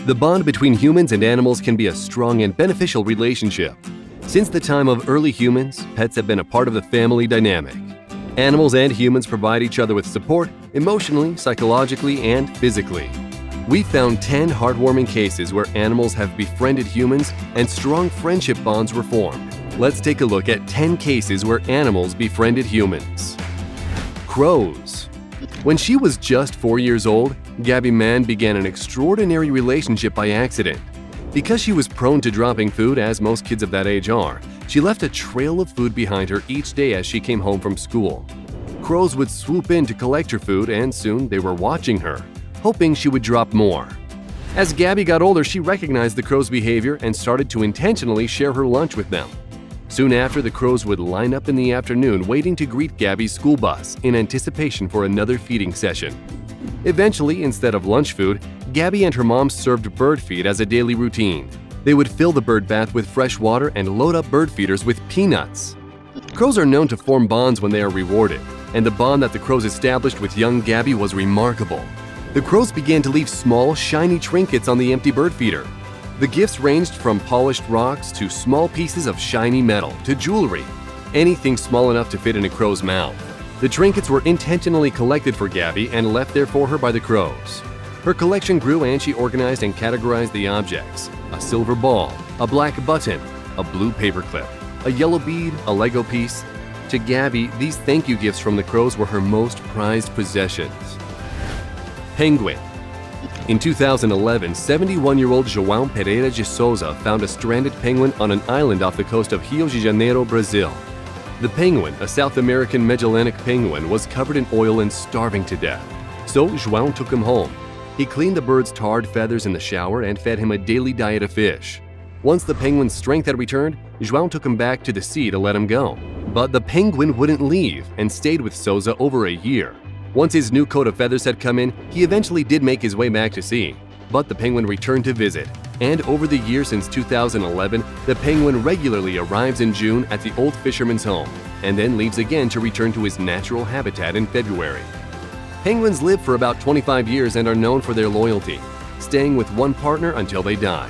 The bond between humans and animals can be a strong and beneficial relationship. Since the time of early humans, pets have been a part of the family dynamic. Animals and humans provide each other with support emotionally, psychologically, and physically. We found 10 heartwarming cases where animals have befriended humans and strong friendship bonds were formed. Let's take a look at 10 cases where animals befriended humans. Crows. When she was just 4 years old, Gabby Mann began an extraordinary relationship by accident. Because she was prone to dropping food, as most kids of that age are, she left a trail of food behind her each day as she came home from school. Crows would swoop in to collect her food, and soon they were watching her, hoping she would drop more. As Gabby got older, she recognized the crows' behavior and started to intentionally share her lunch with them. Soon after, the crows would line up in the afternoon waiting to greet Gabby's school bus in anticipation for another feeding session. Eventually, instead of lunch food, Gabby and her mom served bird feed as a daily routine. They would fill the bird bath with fresh water and load up bird feeders with peanuts. Crows are known to form bonds when they are rewarded, and the bond that the crows established with young Gabby was remarkable. The crows began to leave small, shiny trinkets on the empty bird feeder. The gifts ranged from polished rocks to small pieces of shiny metal to jewelry, anything small enough to fit in a crow's mouth. The trinkets were intentionally collected for Gabby and left there for her by the crows. Her collection grew and she organized and categorized the objects: a silver ball, a black button, a blue paperclip, a yellow bead, a Lego piece. To Gabby, these thank you gifts from the crows were her most prized possessions. Penguin. In 2011, 71-year-old João Pereira de Souza found a stranded penguin on an island off the coast of Rio de Janeiro, Brazil. The penguin, a South American Magellanic penguin, was covered in oil and starving to death. So João took him home. He cleaned the bird's tarred feathers in the shower and fed him a daily diet of fish. Once the penguin's strength had returned, João took him back to the sea to let him go. But the penguin wouldn't leave and stayed with Souza over a year. Once his new coat of feathers had come in, he eventually did make his way back to sea. But the penguin returned to visit. And over the years since 2011, the penguin regularly arrives in June at the old fisherman's home, and then leaves again to return to his natural habitat in February. Penguins live for about 25 years and are known for their loyalty, staying with one partner until they die.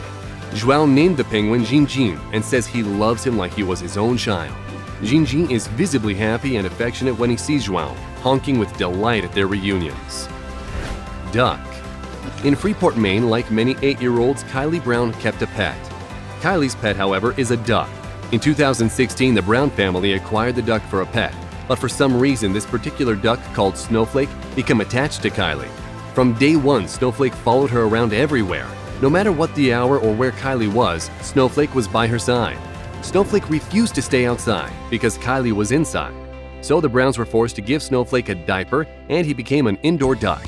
João named the penguin Jinjin and says he loves him like he was his own child. Jinjin is visibly happy and affectionate when he sees João, honking with delight at their reunions. Duck. In Freeport, Maine, like many 8-year-olds, Kylie Brown kept a pet. Kylie's pet, however, is a duck. In 2016, the Brown family acquired the duck for a pet, but for some reason, this particular duck, called Snowflake, became attached to Kylie. From day one, Snowflake followed her around everywhere. No matter what the hour or where Kylie was, Snowflake was by her side. Snowflake refused to stay outside because Kylie was inside. So the Browns were forced to give Snowflake a diaper and he became an indoor duck.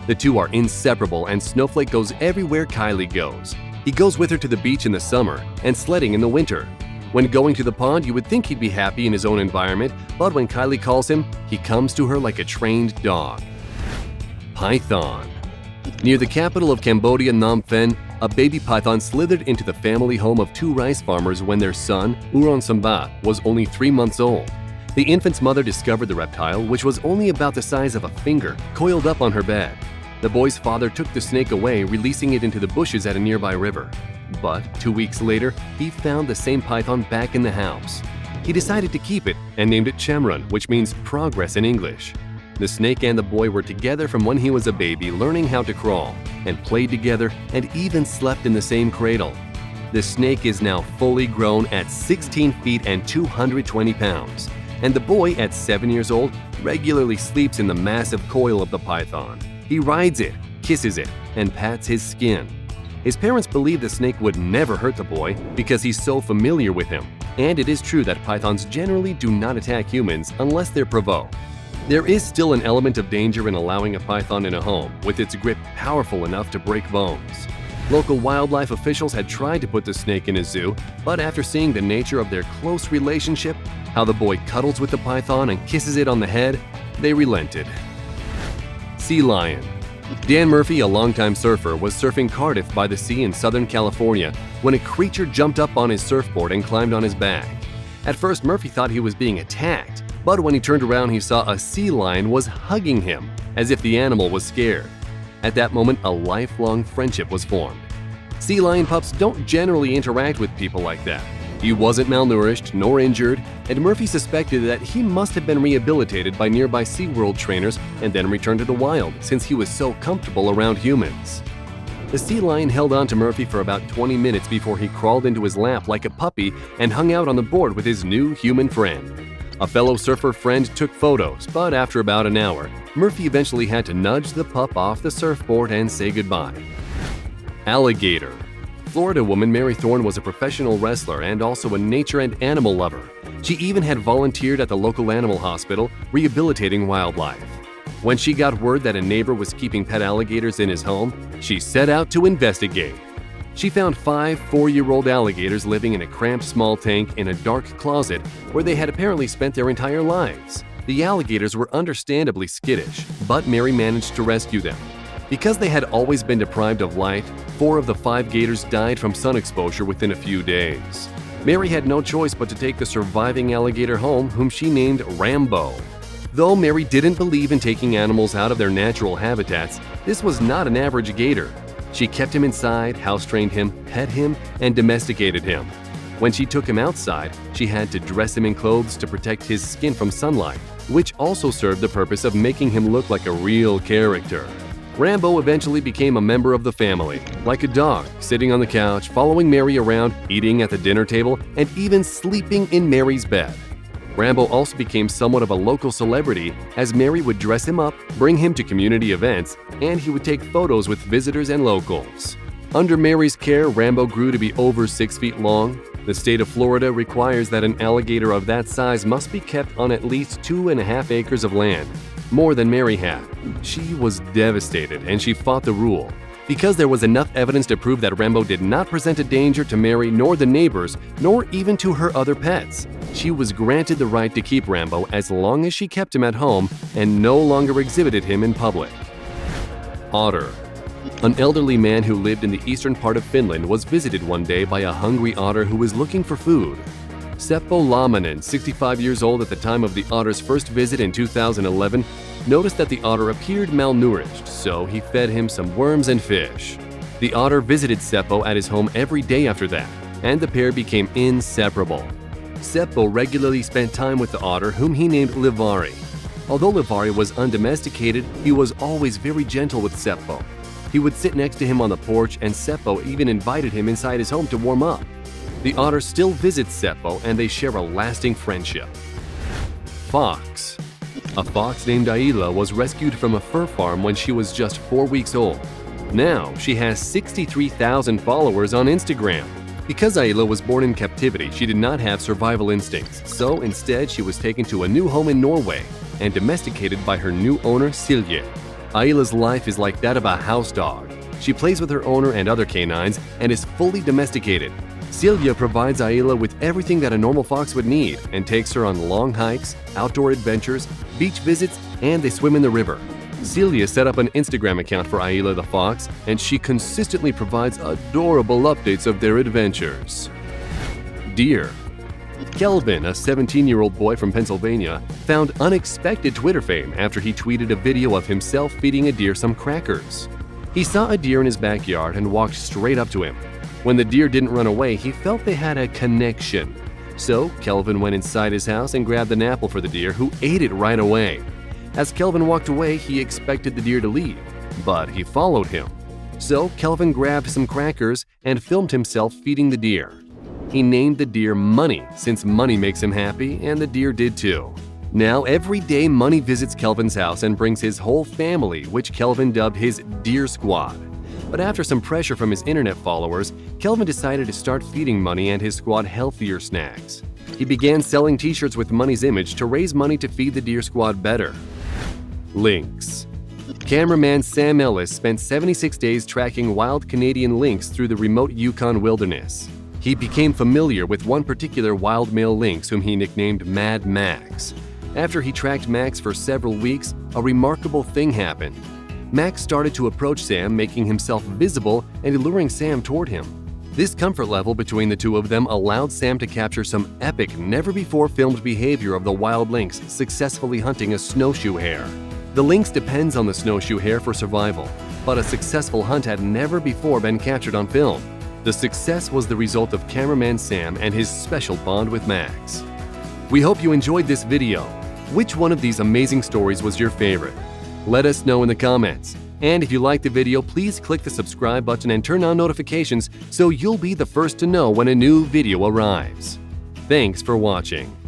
The two are inseparable and Snowflake goes everywhere Kylie goes. He goes with her to the beach in the summer and sledding in the winter. When going to the pond, you would think he'd be happy in his own environment, but when Kylie calls him, he comes to her like a trained dog. Python. Near the capital of Cambodia, Phnom Penh, a baby python slithered into the family home of 2 rice farmers when their son, Uron Samba, was only 3 months old. The infant's mother discovered the reptile, which was only about the size of a finger, coiled up on her bed. The boy's father took the snake away, releasing it into the bushes at a nearby river. But 2 weeks later, he found the same python back in the house. He decided to keep it and named it Chamran, which means progress in English. The snake and the boy were together from when he was a baby, learning how to crawl, and played together and even slept in the same cradle. The snake is now fully grown at 16 feet and 220 pounds, and the boy at 7 years old regularly sleeps in the massive coil of the python. He rides it, kisses it, and pats his skin. His parents believe the snake would never hurt the boy because he's so familiar with him, and it is true that pythons generally do not attack humans unless they're provoked. There is still an element of danger in allowing a python in a home, with its grip powerful enough to break bones. Local wildlife officials had tried to put the snake in a zoo, but after seeing the nature of their close relationship, how the boy cuddles with the python and kisses it on the head, they relented. Sea lion. Dan Murphy, a longtime surfer, was surfing Cardiff by the sea in Southern California when a creature jumped up on his surfboard and climbed on his back. At first, Murphy thought he was being attacked, but when he turned around, he saw a sea lion was hugging him, as if the animal was scared. At that moment, a lifelong friendship was formed. Sea lion pups don't generally interact with people like that. He wasn't malnourished nor injured, and Murphy suspected that he must have been rehabilitated by nearby SeaWorld trainers and then returned to the wild since he was so comfortable around humans. The sea lion held on to Murphy for about 20 minutes before he crawled into his lap like a puppy and hung out on the board with his new human friend. A fellow surfer friend took photos, but after about an hour, Murphy eventually had to nudge the pup off the surfboard and say goodbye. Alligator. Florida woman Mary Thorne was a professional wrestler and also a nature and animal lover. She even had volunteered at the local animal hospital, rehabilitating wildlife. When she got word that a neighbor was keeping pet alligators in his home, she set out to investigate. She found 5 4-year-old alligators living in a cramped small tank in a dark closet where they had apparently spent their entire lives. The alligators were understandably skittish, but Mary managed to rescue them. Because they had always been deprived of light, 4 of the 5 gators died from sun exposure within a few days. Mary had no choice but to take the surviving alligator home, whom she named Rambo. Though Mary didn't believe in taking animals out of their natural habitats, this was not an average gator. She kept him inside, house-trained him, pet him, and domesticated him. When she took him outside, she had to dress him in clothes to protect his skin from sunlight, which also served the purpose of making him look like a real character. Rambo eventually became a member of the family, like a dog, sitting on the couch, following Mary around, eating at the dinner table, and even sleeping in Mary's bed. Rambo also became somewhat of a local celebrity, as Mary would dress him up, bring him to community events, and he would take photos with visitors and locals. Under Mary's care, Rambo grew to be over 6 feet long. The state of Florida requires that an alligator of that size must be kept on at least 2.5 acres of land, more than Mary had. She was devastated, and she fought the rule. Because there was enough evidence to prove that Rambo did not present a danger to Mary nor the neighbors, nor even to her other pets, she was granted the right to keep Rambo as long as she kept him at home and no longer exhibited him in public. Otter. An elderly man who lived in the eastern part of Finland was visited one day by a hungry otter who was looking for food. Seppo Laamanen, 65 years old at the time of the otter's first visit in 2011, noticed that the otter appeared malnourished, so he fed him some worms and fish. The otter visited Seppo at his home every day after that, and the pair became inseparable. Seppo regularly spent time with the otter, whom he named Livari. Although Livari was undomesticated, he was always very gentle with Seppo. He would sit next to him on the porch, and Seppo even invited him inside his home to warm up. The otter still visits Seppo, and they share a lasting friendship. Fox. A fox named Aila was rescued from a fur farm when she was just 4 weeks old. Now, she has 63,000 followers on Instagram. Because Aila was born in captivity, she did not have survival instincts, so instead she was taken to a new home in Norway and domesticated by her new owner, Silje. Aila's life is like that of a house dog. She plays with her owner and other canines and is fully domesticated. Silje provides Aila with everything that a normal fox would need and takes her on long hikes, outdoor adventures, beach visits, and they swim in the river. Silje set up an Instagram account for Aila the fox, and she consistently provides adorable updates of their adventures. Deer. Kelvin, a 17-year-old boy from Pennsylvania, found unexpected Twitter fame after he tweeted a video of himself feeding a deer some crackers. He saw a deer in his backyard and walked straight up to him. When the deer didn't run away, he felt they had a connection. So, Kelvin went inside his house and grabbed an apple for the deer, who ate it right away. As Kelvin walked away, he expected the deer to leave, but he followed him. So, Kelvin grabbed some crackers and filmed himself feeding the deer. He named the deer Money, since money makes him happy, and the deer did too. Now, every day Money visits Kelvin's house and brings his whole family, which Kelvin dubbed his Deer Squad. But after some pressure from his internet followers, Kelvin decided to start feeding Money and his squad healthier snacks. He began selling t-shirts with Money's image to raise money to feed the Deer Squad better. Lynx. Cameraman Sam Ellis spent 76 days tracking wild Canadian lynx through the remote Yukon wilderness. He became familiar with one particular wild male lynx whom he nicknamed Mad Max. After he tracked Max for several weeks, a remarkable thing happened. Max started to approach Sam, making himself visible and luring Sam toward him. This comfort level between the two of them allowed Sam to capture some epic, never-before-filmed behavior of the wild lynx successfully hunting a snowshoe hare. The lynx depends on the snowshoe hare for survival. but a successful hunt had never before been captured on film. The success was the result of cameraman Sam and his special bond with Max. We hope you enjoyed this video. Which one of these amazing stories was your favorite? Let us know in the comments. And if you liked the video, please click the subscribe button and turn on notifications so you'll be the first to know when a new video arrives. Thanks for watching.